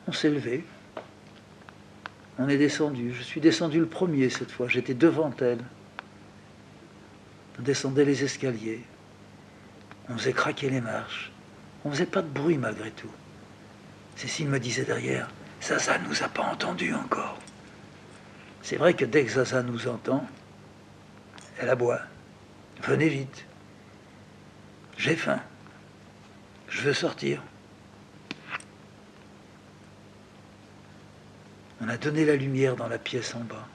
On s'est levé. On est descendu. Je suis descendu le premier cette fois. J'étais devant elle. On descendait les escaliers. On faisait craquer les marches. On faisait pas de bruit malgré tout. Cécile me disait derrière, Zaza nous a pas entendus encore. C'est vrai que dès que Zaza nous entend, elle aboie. Venez vite. J'ai faim. Je veux sortir. On a donné la lumière dans la pièce en bas,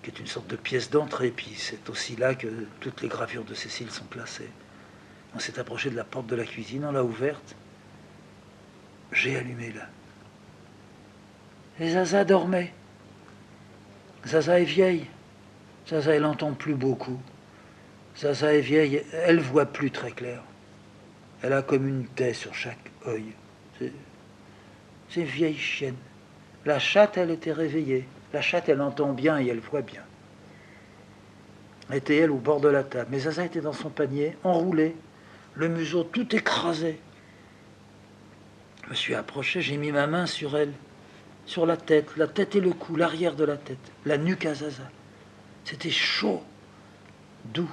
qui est une sorte de pièce d'entrée, puis c'est aussi là que toutes les gravures de Cécile sont placées. On s'est approché de la porte de la cuisine, on l'a ouverte. J'ai allumé là. Et Zaza dormait. Zaza est vieille. Zaza, elle n'entend plus beaucoup. Zaza est vieille, elle voit plus très clair. Elle a comme une taie sur chaque œil. C'est une vieille chienne. La chatte, elle était réveillée. La chatte, elle entend bien et elle voit bien. Était elle au bord de la table. Mais Zaza était dans son panier, enroulé, le museau tout écrasé. Je me suis approché, j'ai mis ma main sur elle, sur la tête et le cou, l'arrière de la tête, la nuque à Zaza. C'était chaud, doux.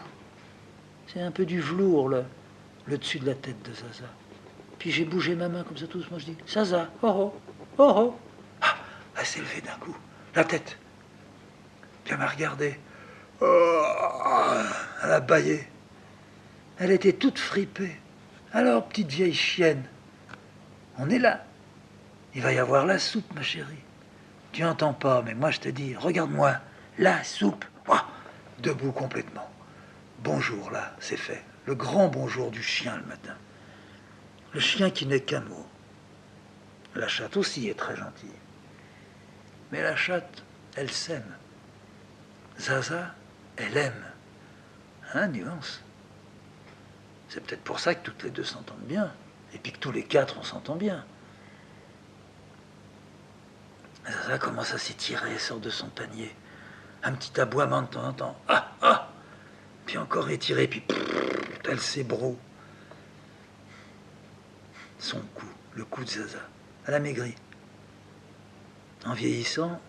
C'est un peu du velours, le dessus de la tête de Zaza. Puis j'ai bougé ma main comme ça tout doucement, je dis, Zaza, oh oh, oh oh. Ah, elle s'est levée d'un coup, la tête. Puis elle m'a regardé. Oh, elle a bâillé. Elle était toute fripée. Alors, petite vieille chienne, on est là. Il va y avoir la soupe, ma chérie. Tu n'entends pas, mais moi je te dis, regarde-moi, la soupe. Ouah, debout complètement. Bonjour, là, c'est fait. Le grand bonjour du chien le matin. Le chien qui n'est qu'un mot. La chatte aussi est très gentille. Mais la chatte, elle s'aime. Zaza, elle aime. Hein, nuance. C'est peut-être pour ça que toutes les deux s'entendent bien. Et puis que tous les quatre, on s'entend bien. Zaza commence à s'étirer, elle sort de son panier. Un petit aboiement de temps en temps. Ah, ah. Puis encore étiré, puis elle s'ébroue. Son cou, le cou de Zaza. Elle a maigri. En vieillissant,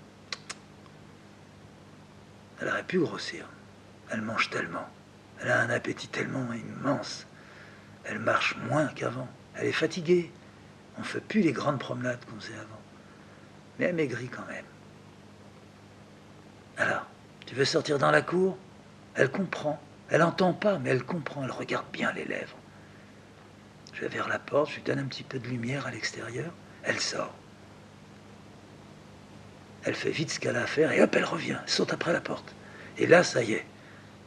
elle aurait pu grossir. Elle mange tellement. Elle a un appétit tellement immense. Elle marche moins qu'avant. Elle est fatiguée. On ne fait plus les grandes promenades qu'on faisait avant. Mais elle maigrit quand même. Alors, tu veux sortir dans la cour? Elle comprend. Elle n'entend pas, mais elle comprend. Elle regarde bien les lèvres. Je vais vers la porte, je lui donne un petit peu de lumière à l'extérieur. Elle sort. Elle fait vite ce qu'elle a à faire et hop, elle revient. Elle saute après la porte. Et là, ça y est.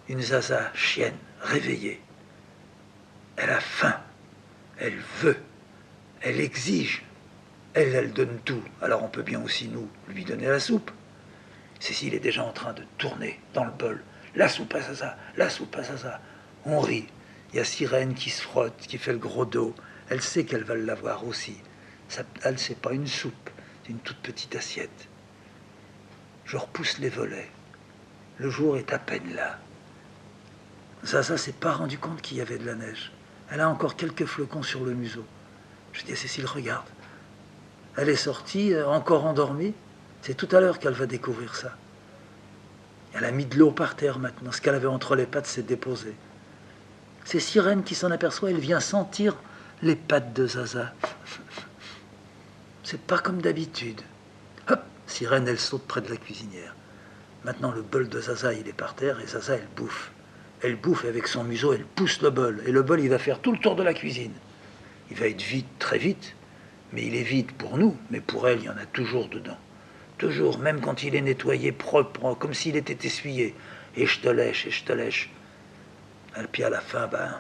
Une Zaza chienne, réveillée. Elle a faim. Elle veut. Elle exige. Elle donne tout. Alors on peut bien aussi, nous, lui donner la soupe. Cécile est déjà en train de tourner dans le bol. La soupe à Zaza, la soupe à Zaza. On rit. Il y a Sirène qui se frotte, qui fait le gros dos. Elle sait qu'elle va l'avoir aussi. Ça, elle, c'est pas une soupe, c'est une toute petite assiette. Je repousse les volets. Le jour est à peine là. Zaza s'est pas rendu compte qu'il y avait de la neige. Elle a encore quelques flocons sur le museau. Je dis à Cécile, regarde. Elle est sortie, encore endormie. C'est tout à l'heure qu'elle va découvrir ça. Elle a mis de l'eau par terre maintenant. Ce qu'elle avait entre les pattes s'est déposé. C'est Sirène qui s'en aperçoit. Elle vient sentir les pattes de Zaza. C'est pas comme d'habitude. Hop, Sirène, elle saute près de la cuisinière. Maintenant, le bol de Zaza, il est par terre et Zaza, elle bouffe. Elle bouffe et avec son museau, elle pousse le bol. Et le bol, il va faire tout le tour de la cuisine. Il va être vide, très vite. Mais il est vide pour nous, mais pour elle, il y en a toujours dedans. Toujours, même quand il est nettoyé, propre, comme s'il était essuyé. Et je te lèche, et je te lèche. Et puis à la fin, ben,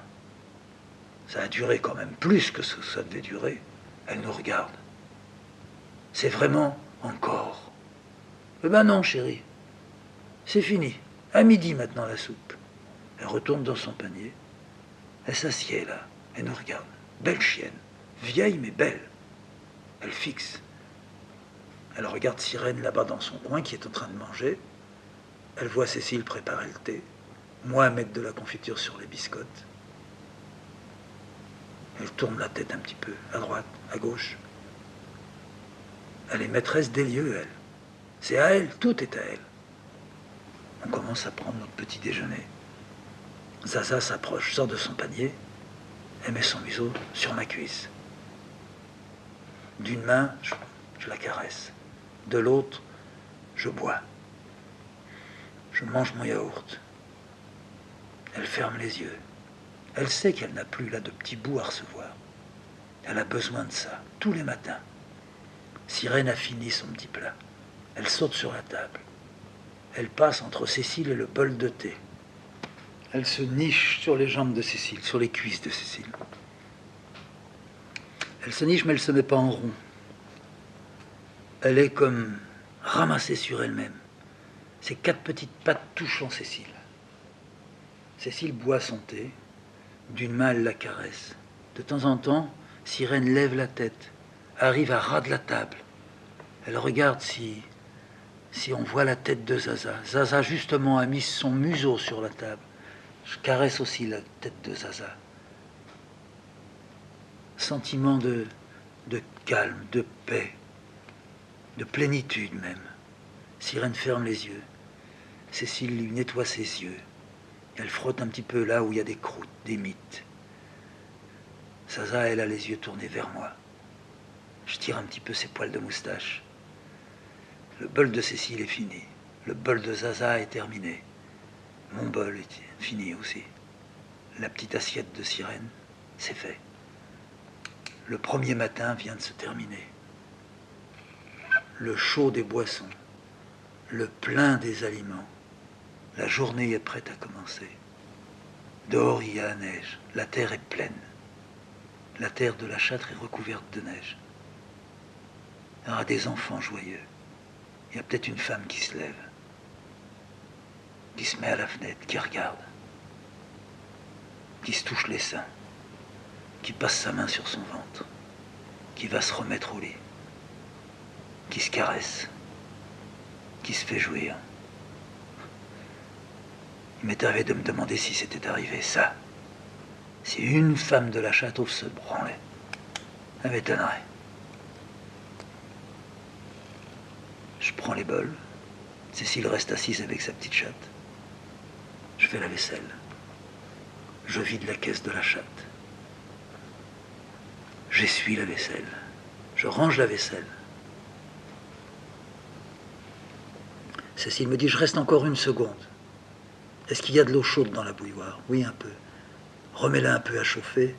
ça a duré quand même plus que ce que ça devait durer. Elle nous regarde. C'est vraiment encore. Eh ben non, chérie. C'est fini. À midi maintenant, la soupe. Elle retourne dans son panier. Elle s'assied là. Elle nous regarde. Belle chienne. Vieille mais belle. Elle fixe. Elle regarde Sirène là-bas dans son coin qui est en train de manger. Elle voit Cécile préparer le thé. Moi mettre de la confiture sur les biscottes. Elle tourne la tête un petit peu, à droite, à gauche. Elle est maîtresse des lieux, elle. C'est à elle, tout est à elle. On commence à prendre notre petit déjeuner. Zaza s'approche, sort de son panier, elle met son museau sur ma cuisse. D'une main, je la caresse. De l'autre, je bois. Je mange mon yaourt. Elle ferme les yeux. Elle sait qu'elle n'a plus là de petits bouts à recevoir. Elle a besoin de ça, tous les matins. Sirène a fini son petit plat. Elle saute sur la table. Elle passe entre Cécile et le bol de thé. Elle se niche sur les jambes de Cécile, sur les cuisses de Cécile. Elle se niche, mais elle ne se met pas en rond. Elle est comme ramassée sur elle-même. Ses 4 petites pattes touchant Cécile. Cécile boit son thé. D'une main, elle la caresse. De temps en temps, Sirène lève la tête, arrive à ras de la table. Elle regarde si on voit la tête de Zaza. Zaza, justement, a mis son museau sur la table. Je caresse aussi la tête de Zaza. Sentiment de calme, de paix, de plénitude même. Sirène ferme les yeux. Cécile lui nettoie ses yeux. Elle frotte un petit peu là où il y a des croûtes, des mites. Zaza, elle a les yeux tournés vers moi. Je tire un petit peu ses poils de moustache. Le bol de Cécile est fini. Le bol de Zaza est terminé. Mon bol est fini aussi. La petite assiette de Sirène, c'est fait. Le premier matin vient de se terminer. Le chaud des boissons, le plein des aliments. La journée est prête à commencer. Dehors, il y a la neige. La terre est pleine. La terre de la Châtre est recouverte de neige. Il y aura des enfants joyeux. Il y a peut-être une femme qui se lève, qui se met à la fenêtre, qui regarde, qui se touche les seins, qui passe sa main sur son ventre, qui va se remettre au lit, qui se caresse, qui se fait jouir. Il m'est arrivé de me demander si c'était arrivé ça. Si une femme de la Château se branlait, ça m'étonnerait. Je prends les bols. Cécile reste assise avec sa petite chatte. Je fais la vaisselle. Je vide la caisse de la chatte. J'essuie la vaisselle. Je range la vaisselle. Cécile me dit, je reste encore 1 seconde. Est-ce qu'il y a de l'eau chaude dans la bouilloire? Oui, un peu. Remets-la un peu à chauffer.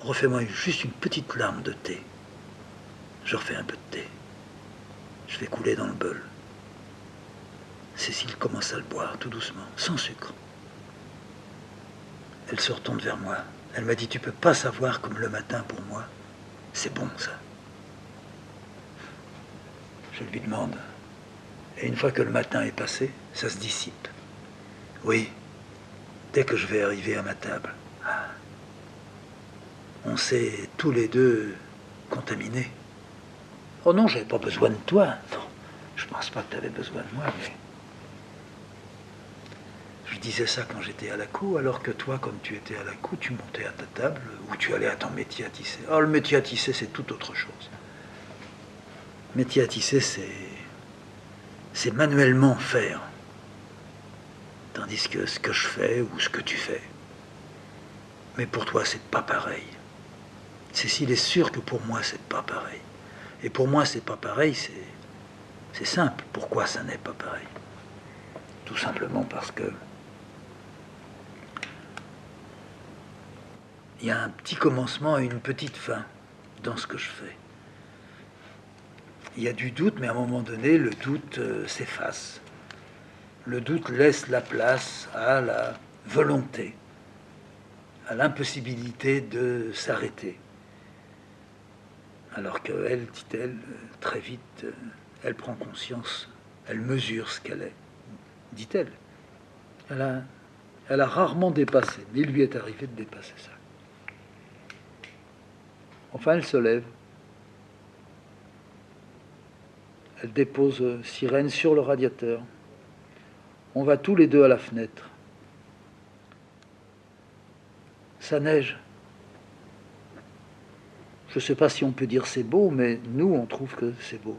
Refais-moi juste une petite larme de thé. Je refais un peu de thé. Je fais couler dans le bol. Cécile commence à le boire tout doucement, sans sucre. Elle se retourne vers moi. Elle m'a dit, tu peux pas savoir comme le matin pour moi. C'est bon ça. Je lui demande. Et une fois que le matin est passé, ça se dissipe. Oui, dès que je vais arriver à ma table. On s'est tous les deux contaminés. Oh non, j'avais pas besoin de toi. Non, je pense pas que tu avais besoin de moi, mais... Je disais ça quand j'étais à la cour, alors que toi, comme tu étais à la cour, tu montais à ta table, ou tu allais à ton métier à tisser. Oh, le métier à tisser, c'est tout autre chose. Métier à tisser, c'est manuellement faire. Tandis que ce que je fais, ou ce que tu fais, mais pour toi, c'est pas pareil. Cécile est sûre que pour moi, c'est pas pareil. Et pour moi, c'est pas pareil, c'est simple. Pourquoi ça n'est pas pareil? Tout simplement parce que il y a un petit commencement et une petite fin dans ce que je fais. Il y a du doute, mais à un moment donné, le doute s'efface. Le doute laisse la place à la volonté, à l'impossibilité de s'arrêter. Alors qu'elle, dit-elle, très vite, elle prend conscience, elle mesure ce qu'elle est, dit-elle. Elle a rarement dépassé, mais il lui est arrivé de dépasser ça. Enfin, elle se lève. Elle dépose Sirène sur le radiateur. On va tous les deux à la fenêtre. Ça neige. Je ne sais pas si on peut dire c'est beau, mais nous, on trouve que c'est beau.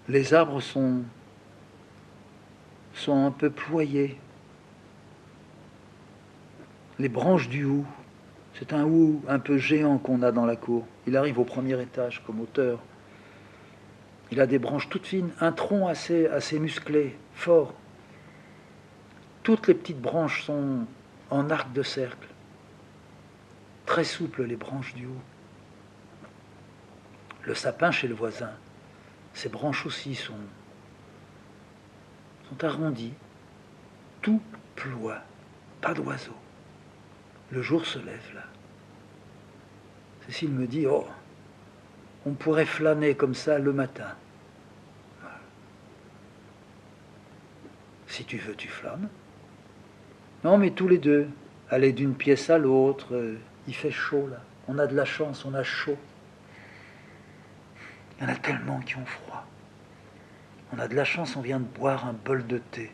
Les arbres sont un peu ployés. Les branches du hou, c'est un hou un peu géant qu'on a dans la cour. Il arrive au premier étage comme hauteur. Il a des branches toutes fines, un tronc assez musclé, fort. Toutes les petites branches sont en arc de cercle. Très souples les branches du hou. Le sapin chez le voisin, ses branches aussi sont arrondies. Tout ploie, pas d'oiseaux. Le jour se lève là. Cécile me dit, oh, on pourrait flâner comme ça le matin. Voilà. Si tu veux, tu flânes. Non, mais tous les deux, aller d'une pièce à l'autre, il fait chaud là. On a de la chance, on a chaud. Il y en a tellement qui ont froid. On a de la chance, on vient de boire un bol de thé.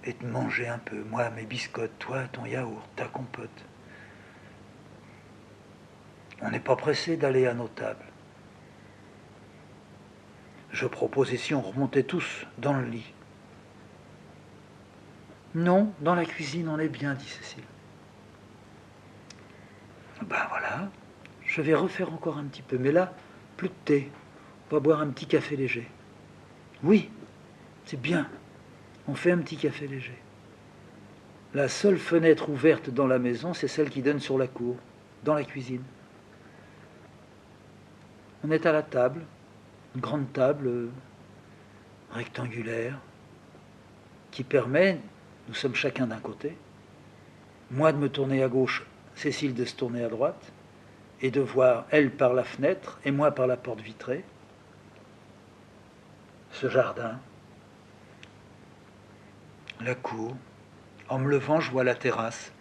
Et de manger un peu. Moi, mes biscottes, toi, ton yaourt, ta compote. On n'est pas pressé d'aller à nos tables. Je proposais si on remontait tous dans le lit. Non, dans la cuisine, on est bien, dit Cécile. Ben voilà, je vais refaire encore un petit peu. Mais là, plus de thé. On va boire un petit café léger. Oui, c'est bien. On fait un petit café léger. La seule fenêtre ouverte dans la maison, c'est celle qui donne sur la cour, dans la cuisine. On est à la table, une grande table rectangulaire, qui permet, nous sommes chacun d'un côté, moi de me tourner à gauche, Cécile de se tourner à droite, et de voir elle par la fenêtre et moi par la porte vitrée, ce jardin, la cour. En me levant, je vois la terrasse.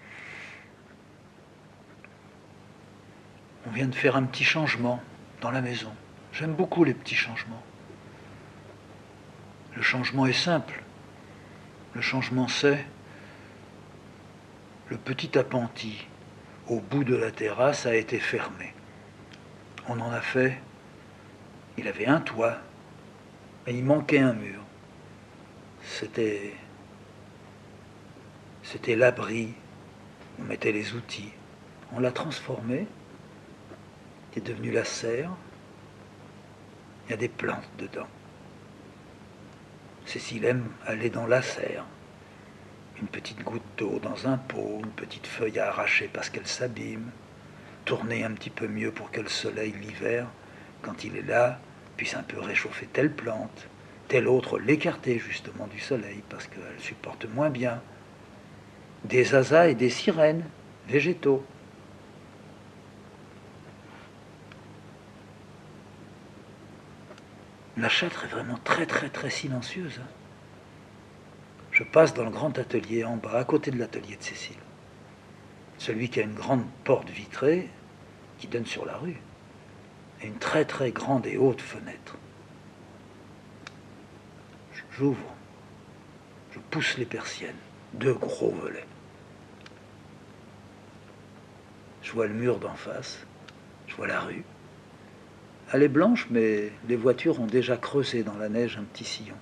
On vient de faire un petit changement dans la maison. J'aime beaucoup les petits changements. Le changement est simple. Le changement, c'est le petit appentis au bout de la terrasse a été fermé. On en a fait. Il avait un toit, mais il manquait un mur. C'était l'abri. On mettait les outils. On l'a transformé. C'est devenu la serre. Il y a des plantes dedans. Cécile aime aller dans la serre. Une petite goutte d'eau dans un pot, une petite feuille à arracher parce qu'elle s'abîme, tourner un petit peu mieux pour que le soleil, l'hiver, quand il est là, puisse un peu réchauffer telle plante, telle autre, l'écarter justement du soleil parce qu'elle supporte moins bien. Des asas et des sirènes, végétaux. La châtre est vraiment très très très silencieuse. Je passe dans le grand atelier en bas, à côté de l'atelier de Cécile. Celui qui a une grande porte vitrée qui donne sur la rue. Et une très très grande et haute fenêtre. J'ouvre. Je pousse les persiennes. 2 gros volets. Je vois le mur d'en face. Je vois la rue. Elle est blanche, mais les voitures ont déjà creusé dans la neige un petit sillon.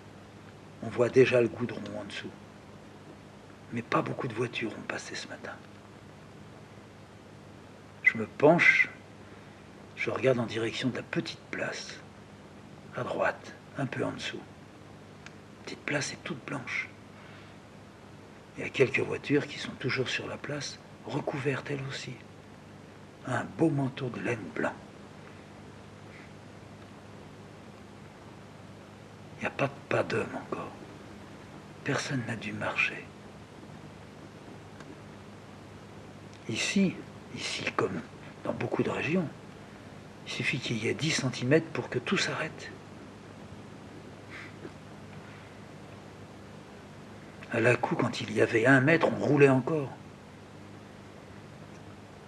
On voit déjà le goudron en dessous. Mais pas beaucoup de voitures ont passé ce matin. Je me penche, je regarde en direction de la petite place, à droite, un peu en dessous. La petite place est toute blanche. Il y a quelques voitures qui sont toujours sur la place, recouvertes elles aussi. Un beau manteau de laine blanc. Il n'y a pas de pas d'homme encore. Personne n'a dû marcher. Ici comme dans beaucoup de régions, il suffit qu'il y ait 10 cm pour que tout s'arrête. À la coup, quand il y avait 1 mètre, on roulait encore.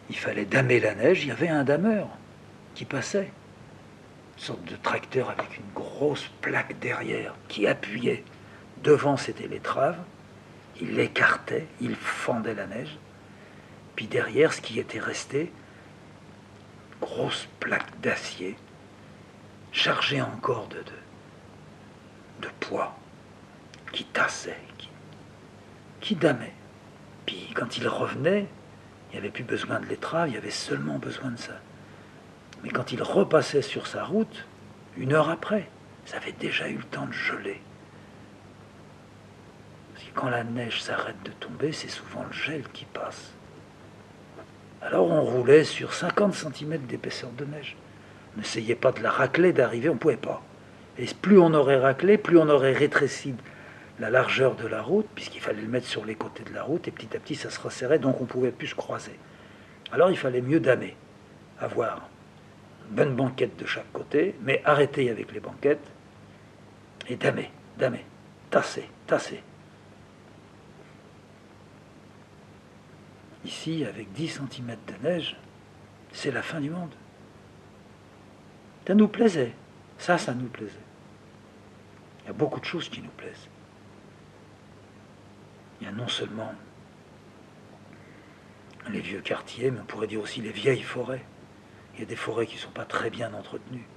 Il fallait damer la neige, il y avait un dameur qui passait. Une sorte de tracteur avec une grosse plaque derrière qui appuyait devant c'était l'étrave, il l'écartait, il fendait la neige, puis derrière, ce qui était resté, grosse plaque d'acier, chargée encore de poids, qui tassait, qui damait. Puis quand il revenait, il n'y avait plus besoin de l'étrave, il y avait seulement besoin de ça. Mais quand il repassait sur sa route, 1 heure après, ça avait déjà eu le temps de geler. Parce que quand la neige s'arrête de tomber, c'est souvent le gel qui passe. Alors on roulait sur 50 cm d'épaisseur de neige. On n'essayait pas de la racler, d'arriver, on ne pouvait pas. Et plus on aurait raclé, plus on aurait rétréci la largeur de la route, puisqu'il fallait le mettre sur les côtés de la route, et petit à petit ça se resserrait, donc on ne pouvait plus se croiser. Alors il fallait mieux damer, avoir une bonne banquette de chaque côté, mais arrêter avec les banquettes, et damer, tasser. Ici, avec 10 cm de neige, c'est la fin du monde. Ça nous plaisait, ça nous plaisait. Il y a beaucoup de choses qui nous plaisent. Il y a non seulement les vieux quartiers, mais on pourrait dire aussi les vieilles forêts. Il y a des forêts qui ne sont pas très bien entretenues.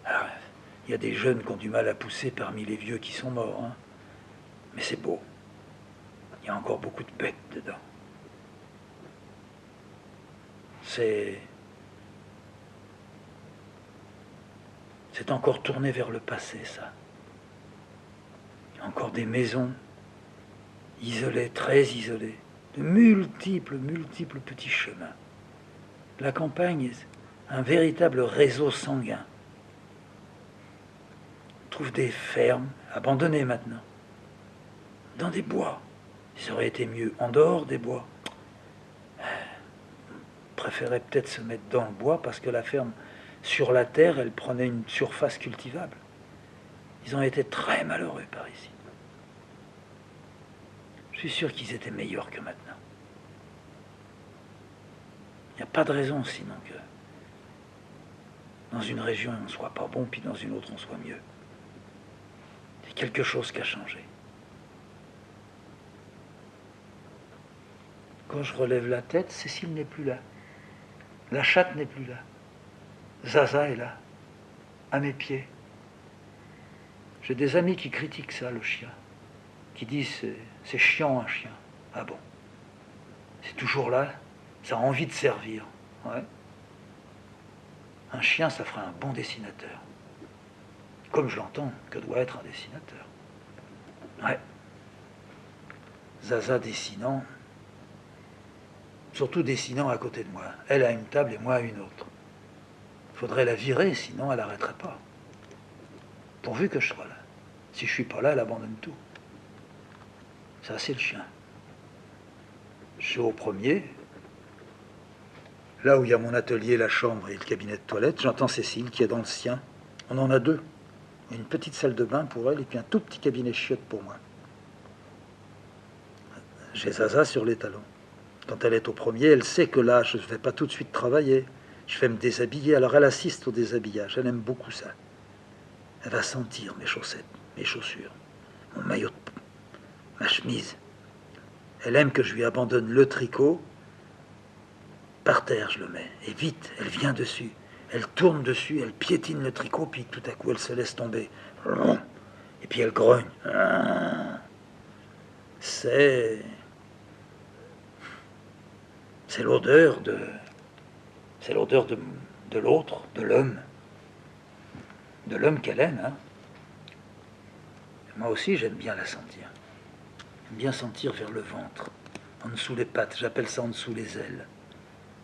Alors, il y a des jeunes qui ont du mal à pousser parmi les vieux qui sont morts. Hein. Mais c'est beau. Il y a encore beaucoup de bêtes dedans. C'est encore tourné vers le passé, ça. Il y a encore des maisons isolées, très isolées, de multiples petits chemins. La campagne est un véritable réseau sanguin. On trouve des fermes abandonnées maintenant, dans des bois. Ça aurait été mieux en dehors des bois. On préférait peut-être se mettre dans le bois parce que la ferme sur la terre, elle prenait une surface cultivable. Ils ont été très malheureux par ici. Je suis sûr qu'ils étaient meilleurs que maintenant. Il n'y a pas de raison sinon que dans une région on ne soit pas bon, puis dans une autre on soit mieux. C'est quelque chose qui a changé. Quand je relève la tête, Cécile n'est plus là. La chatte n'est plus là. Zaza est là, à mes pieds. J'ai des amis qui critiquent ça, le chien, qui disent c'est chiant un chien. Ah bon? C'est toujours là, ça a envie de servir. Ouais. Un chien, ça ferait un bon dessinateur. Comme je l'entends, que doit être un dessinateur. Ouais. Zaza dessinant, surtout dessinant à côté de moi. Elle a une table et moi à une autre. Il faudrait la virer, sinon elle n'arrêterait pas. Pourvu que je sois là. Si je ne suis pas là, elle abandonne tout. Ça, c'est le chien. Je suis au premier. Là où il y a mon atelier, la chambre et le cabinet de toilette, j'entends Cécile qui est dans le sien. On en a 2. Une petite salle de bain pour elle et puis un tout petit cabinet chiotte pour moi. J'ai Zaza sur les talons. Quand elle est au premier, elle sait que là, je ne vais pas tout de suite travailler. Je vais me déshabiller. Alors elle assiste au déshabillage. Elle aime beaucoup ça. Elle va sentir mes chaussettes, mes chaussures, mon maillot, ma chemise. Elle aime que je lui abandonne le tricot. Par terre, je le mets. Et vite, elle vient dessus. Elle tourne dessus, elle piétine le tricot, puis tout à coup, elle se laisse tomber. Et puis elle grogne. C'est l'odeur de... C'est l'odeur de l'autre, de l'homme. De l'homme qu'elle aime. Hein. Moi aussi, j'aime bien la sentir. J'aime bien sentir vers le ventre, en dessous les pattes. J'appelle ça en dessous les ailes.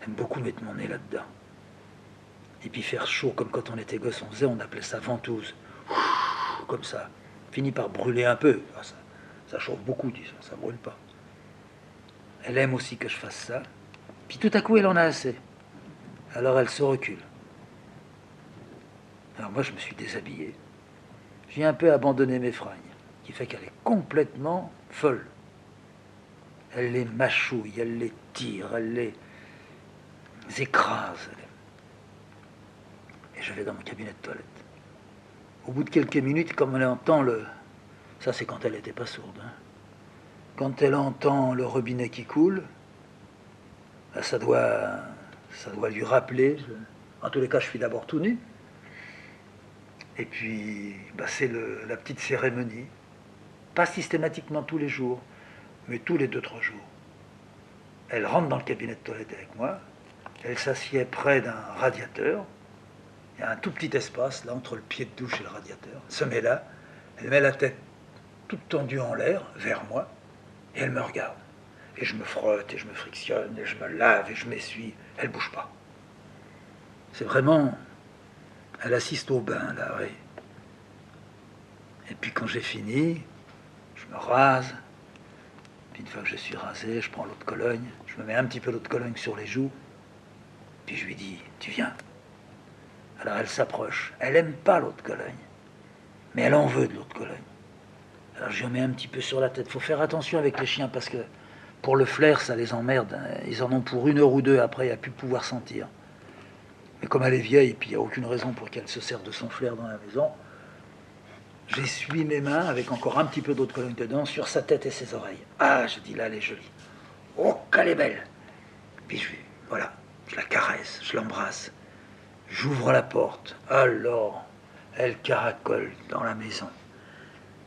J'aime beaucoup mettre mon nez là-dedans. Et puis faire chaud, comme quand on était gosse, on appelait ça ventouse. Comme ça. Finit par brûler un peu. Ça chauffe beaucoup, disons, ça brûle pas. Elle aime aussi que je fasse ça. Puis tout à coup, elle en a assez. Alors elle se recule. Alors moi, je me suis déshabillé. J'ai un peu abandonné mes fringues, qui fait qu'elle est complètement folle. Elle les mâchouille, elle les tire, elle les écrase. Et je vais dans mon cabinet de toilette. Au bout de quelques minutes, comme elle entend Ça, c'est quand elle n'était pas sourde. Hein. Quand elle entend le robinet qui coule, là, ça doit lui rappeler. En tous les cas, je suis d'abord tout nu. Et puis, c'est la petite cérémonie. Pas systématiquement tous les jours, mais tous les 2-3 jours. Elle rentre dans le cabinet de toilette avec moi. Elle s'assied près d'un radiateur. Il y a un tout petit espace là entre le pied de douche et le radiateur. Elle se met là. Elle met la tête toute tendue en l'air vers moi et elle me regarde. Et je me frotte et je me frictionne et je me lave et je m'essuie. Elle bouge pas. C'est vraiment... Elle assiste au bain là, oui. Et puis quand j'ai fini, je me rase. Puis une fois que je suis rasé, je prends l'eau de Cologne. Je me mets un petit peu d'eau de Cologne sur les joues. Puis je lui dis, tu viens. Alors elle s'approche. Elle aime pas l'eau de Cologne. Mais elle en veut de l'eau de Cologne. Alors je lui mets un petit peu sur la tête. Faut faire attention avec les chiens parce que pour le flair, ça les emmerde. Ils en ont pour 1 heure ou 2. Après, il n'y a plus pouvoir sentir. Mais comme elle est vieille, et puis il n'y a aucune raison pour qu'elle se serve de son flair dans la maison, j'essuie mes mains avec encore un petit peu d'eau de Cologne dedans sur sa tête et ses oreilles. Ah, je dis là, elle est jolie. Oh, qu'elle est belle. Puis voilà, je la caresse, je l'embrasse. J'ouvre la porte. Alors, elle caracole dans la maison,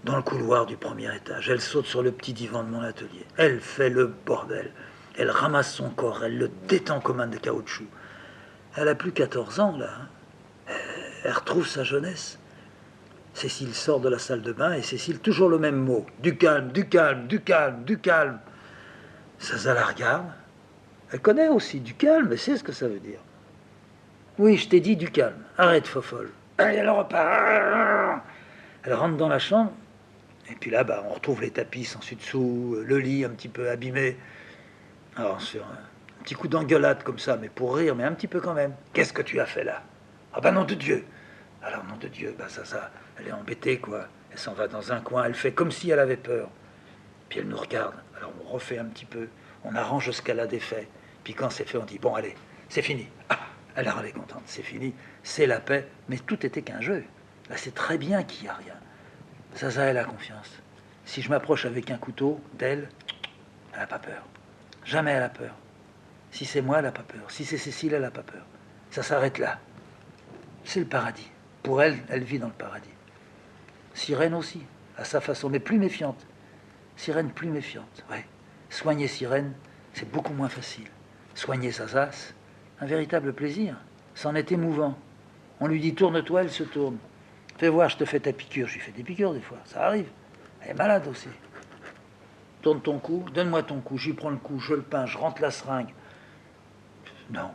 dans le couloir du premier étage. Elle saute sur le petit divan de mon atelier. Elle fait le bordel. Elle ramasse son corps, elle le détend comme un de caoutchouc. Elle a plus 14 ans, là. Hein. Elle retrouve sa jeunesse. Cécile sort de la salle de bain et Cécile, toujours le même mot. Du calme, du calme, du calme, du calme. Zaza la regarde. Elle connaît aussi du calme, elle sait ce que ça veut dire. Oui, je t'ai dit du calme. Arrête, fofolle. Allez, elle repart. Elle rentre dans la chambre. Et puis là, on retrouve les tapis sans dessus-dessous, le lit un petit peu abîmé. Alors, on se fait un petit coup d'engueulade comme ça, mais pour rire, mais un petit peu quand même. Qu'est-ce que tu as fait là? Ah ben nom de Dieu. Alors, nom de Dieu, ça, elle est embêtée, quoi. Elle s'en va dans un coin, elle fait comme si elle avait peur. Puis elle nous regarde. Alors, on refait un petit peu. On arrange ce qu'elle a défait. Puis quand c'est fait, on dit, bon, allez, c'est fini. Ah, alors elle est contente, c'est fini. C'est la paix. Mais tout était qu'un jeu. Là, c'est très bien qu'il n'y a rien. Zaza, elle a confiance. Si je m'approche avec un couteau d'elle, elle n'a pas peur. Jamais elle a peur. Si c'est moi, elle n'a pas peur. Si c'est Cécile, elle n'a pas peur. Ça s'arrête là. C'est le paradis. Pour elle, elle vit dans le paradis. Sirène aussi, à sa façon, mais plus méfiante. Sirène plus méfiante, ouais. Soigner Sirène, c'est beaucoup moins facile. Soigner Zaza, un véritable plaisir. C'en est émouvant. On lui dit tourne-toi, elle se tourne. Fais voir, je te fais ta piqûre. Je lui fais des piqûres des fois, ça arrive. Elle est malade aussi. Tourne ton cou, donne-moi ton cou. Je lui prends le cou, je le peins, je rentre la seringue. Non.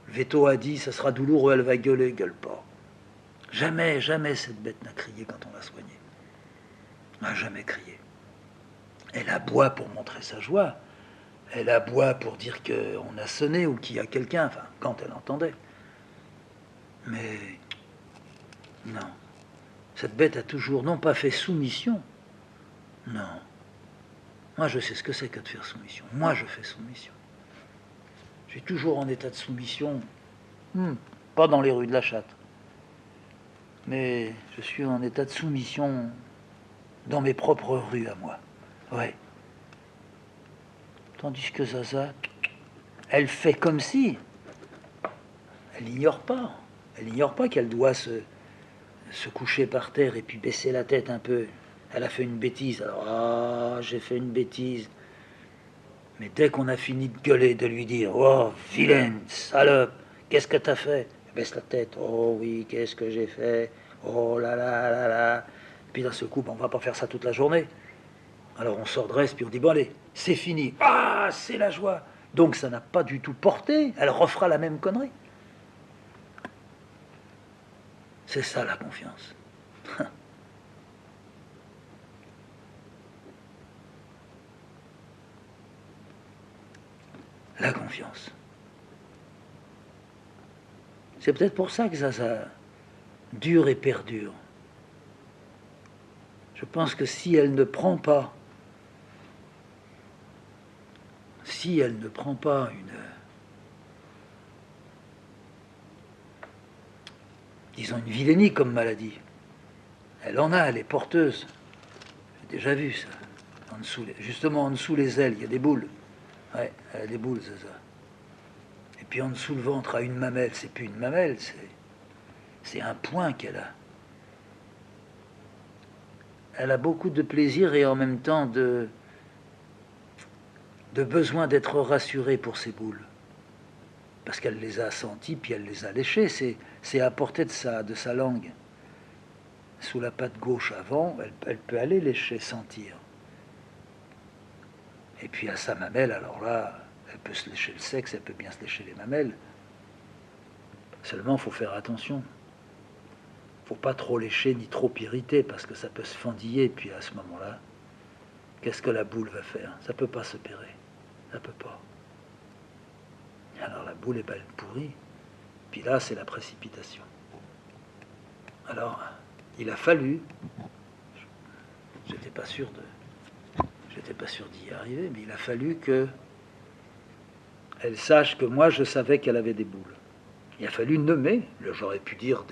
Veto a dit, ça sera douloureux, elle va gueuler, gueule pas. Jamais, jamais cette bête n'a crié quand on l'a soignée. N'a jamais crié. Elle aboie pour montrer sa joie. Elle aboie pour dire qu'on a sonné ou qu'il y a quelqu'un, enfin, quand elle entendait. Mais non. Cette bête a toujours, non pas fait soumission, non. Moi, je sais ce que c'est que de faire soumission. Moi, je fais soumission. Je suis toujours en état de soumission, pas dans les rues de la Chatte, mais je suis en état de soumission dans mes propres rues à moi. Ouais. Tandis que Zaza, elle fait comme si. Elle n'ignore pas. Elle n'ignore pas qu'elle doit se coucher par terre et puis baisser la tête un peu. Elle a fait une bêtise. Alors, j'ai fait une bêtise. Mais dès qu'on a fini de gueuler, de lui dire, oh, vilaine, salope, qu'est-ce que t'as fait? Elle baisse la tête. Oh oui, qu'est-ce que j'ai fait? Oh là là là là. Puis d'un seul coup, on va pas faire ça toute la journée. Alors on se redresse, puis on dit, bon allez, c'est fini. Ah, c'est la joie. Donc ça n'a pas du tout porté. Elle refera la même connerie. C'est ça la confiance. La confiance. C'est peut-être pour ça que ça dure et perdure. Je pense que si elle ne prend pas disons une vilainie comme maladie, elle en a, elle est porteuse. déjà vu ça. En dessous, justement en dessous les ailes, il y a des boules. Ouais, elle a des boules, Zaza. Et puis en dessous le ventre a une mamelle. C'est plus une mamelle, c'est un point qu'elle a. Elle a beaucoup de plaisir et en même temps de besoin d'être rassurée pour ses boules. Parce qu'elle les a senties, puis elle les a léchées. C'est à portée de sa langue. Sous la patte gauche avant, elle peut aller lécher, sentir. Et puis à sa mamelle, alors là, elle peut se lécher le sexe, elle peut bien se lécher les mamelles. Seulement, il faut faire attention. Il ne faut pas trop lécher ni trop irriter, parce que ça peut se fendiller. Et puis à ce moment-là, qu'est-ce que la boule va faire? Ça ne peut pas se pérer. Ça ne peut pas. Alors la boule est belle pourrie. Puis là, c'est la précipitation. Alors, il a fallu... J'étais pas sûr d'y arriver, mais il a fallu que elle sache que moi, je savais qu'elle avait des boules. Il a fallu nommer. J'aurais pu dire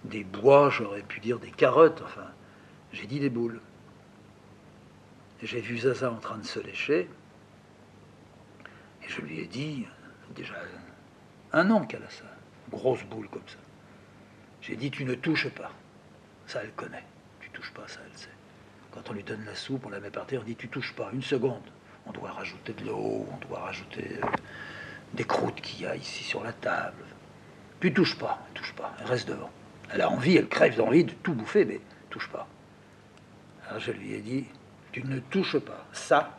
des bois, j'aurais pu dire des carottes, enfin, j'ai dit des boules. Et j'ai vu Zaza en train de se lécher, et je lui ai dit, déjà un an qu'elle a ça, grosse boule comme ça. J'ai dit, tu ne touches pas. Ça, elle connaît. Tu touches pas, ça, elle sait. Quand on lui donne la soupe, on la met par terre, on dit, tu touches pas, une seconde. On doit rajouter de l'eau, on doit rajouter des croûtes qu'il y a ici sur la table. Tu touches pas, elle reste devant. Elle a envie, elle crève d'envie de tout bouffer, mais touche pas. Alors je lui ai dit, tu ne touches pas. Ça,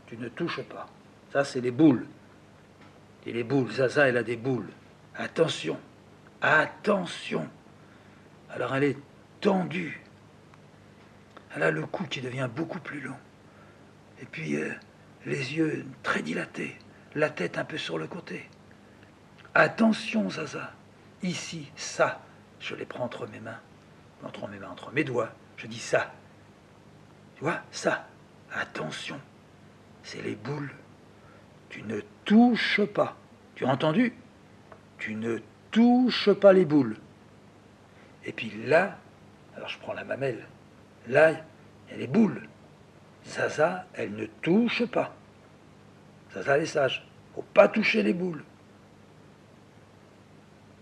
tu ne touches pas. Ça, c'est les boules. Et les boules, Zaza, elle a des boules. Attention, attention. Alors elle est tendue. Elle a le cou qui devient beaucoup plus long. Et puis les yeux très dilatés, la tête un peu sur le côté. Attention, Zaza. Ici, ça. Je les prends entre mes mains, entre mes doigts. Je dis ça. Tu vois, ça. Attention. C'est les boules. Tu ne touches pas. Tu as entendu? Tu ne touches pas les boules. Et puis là, alors je prends la mamelle. Là, il y a les boules. Zaza, elle ne touche pas. Zaza, elle est sage. Faut pas toucher les boules.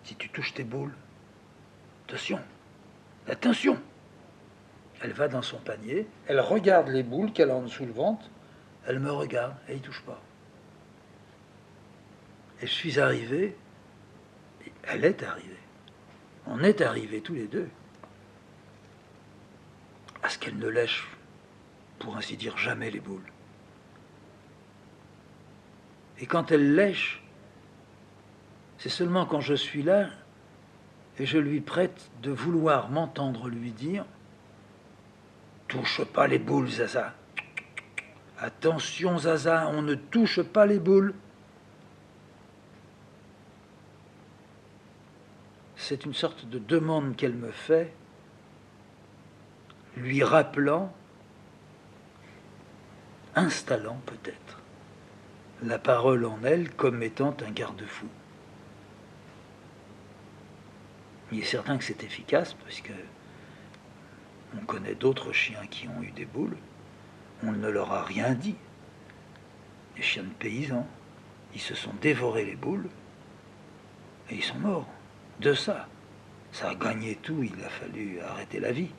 Si tu touches tes boules, attention, attention. Elle va dans son panier, elle regarde les boules qu'elle a en dessous le ventre, elle me regarde, elle n'y touche pas. Et je suis arrivé, et elle est arrivée. On est arrivés tous les deux à ce qu'elle ne lèche, pour ainsi dire, jamais les boules. Et quand elle lèche, c'est seulement quand je suis là et je lui prête de vouloir m'entendre lui dire « Touche pas les boules, Zaza. Attention, Zaza, on ne touche pas les boules. » C'est une sorte de demande qu'elle me fait, lui rappelant, installant peut-être, la parole en elle comme étant un garde-fou. Il est certain que c'est efficace, puisque on connaît d'autres chiens qui ont eu des boules. On ne leur a rien dit. Les chiens de paysans, ils se sont dévorés les boules et ils sont morts de ça. Ça a gagné tout, il a fallu arrêter la vie.